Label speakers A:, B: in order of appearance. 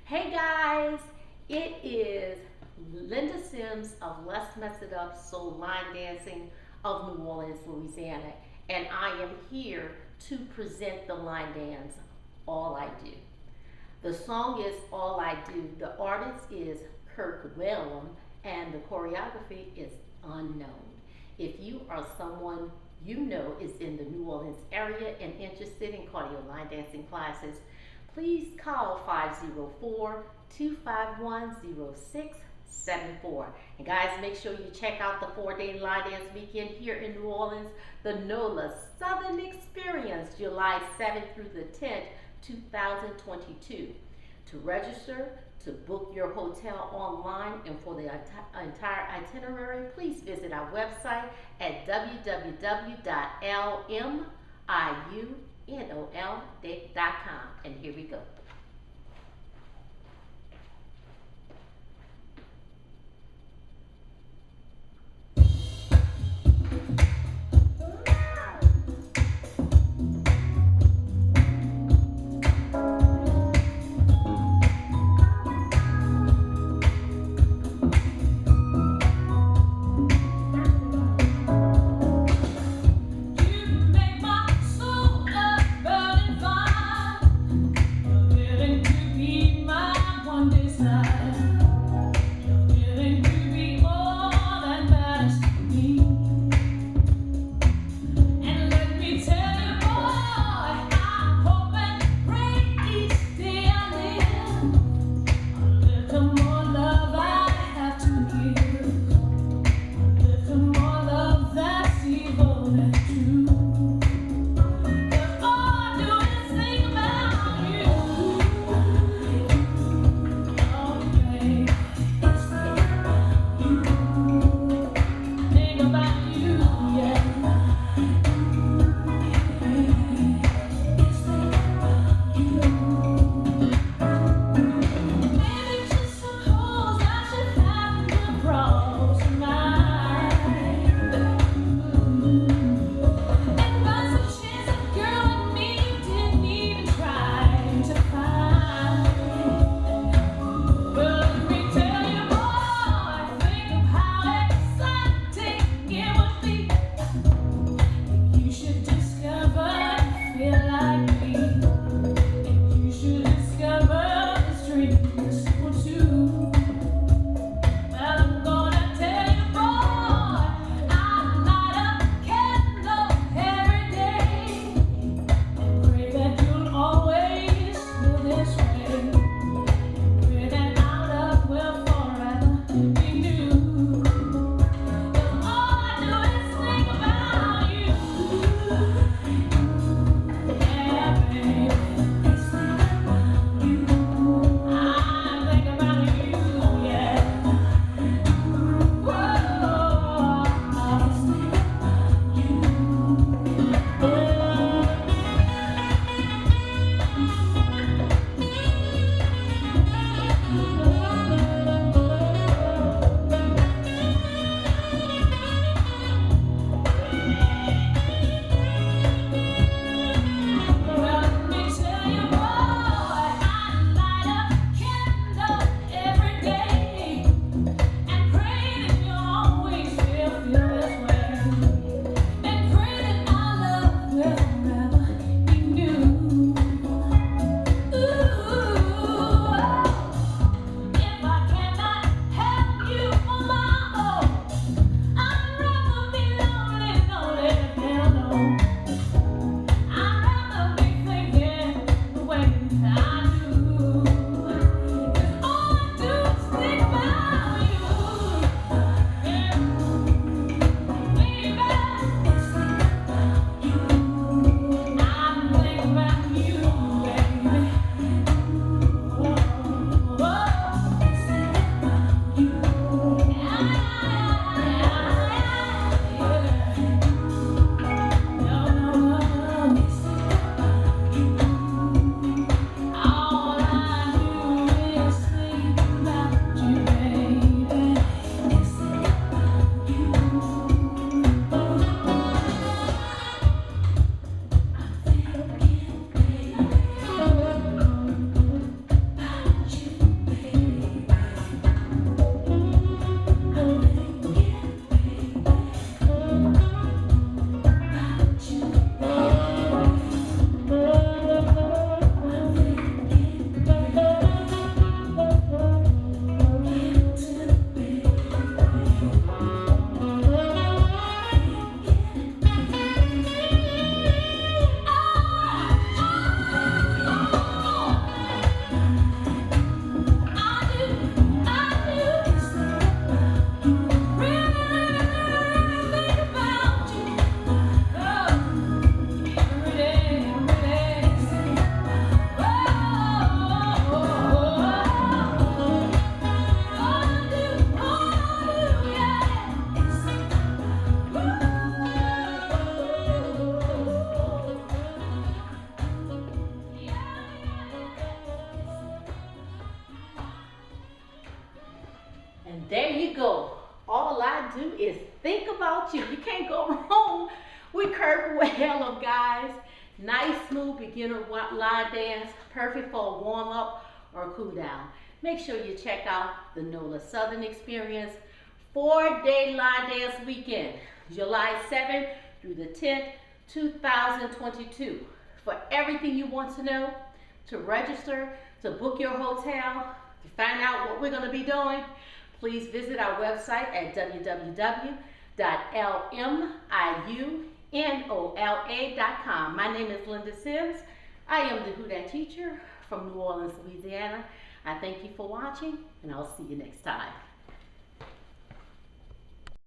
A: Hey guys, it is Linda Sims of Let's Mess It Up Soul Line Dancing of New Orleans, Louisiana, and I am here to present the line dance, All I Do. The song is All I Do. The artist is Kirk Whalum, and the choreography is unknown. If you are someone you know is in the New Orleans area and interested in cardio line dancing classes, please call 504-251-0674. And guys, make sure you check out the 4-day line dance weekend here in New Orleans, the NOLA Southern Experience, July 7th through the 10th, 2022. To register, to book your hotel online, and for the entire itinerary, please visit our website at www.liunol.com. And here we go.
B: You make my soul a burning fire.
A: There you go. All I do is think about you. You can't go wrong with Kirk Whalum, guys. Nice, smooth beginner line dance, perfect for a warm up or a cool down. Make sure you check out the NOLA Southern Experience 4-day line dance weekend, July 7th through the 10th, 2022. For everything you want to know, to register, to book your hotel, to find out what we're going to be doing, please visit our website at www.lmiunola.com. My name is Linda Sims. I am the Who Dat teacher from New Orleans, Louisiana. I thank you for watching, and I'll see you next time.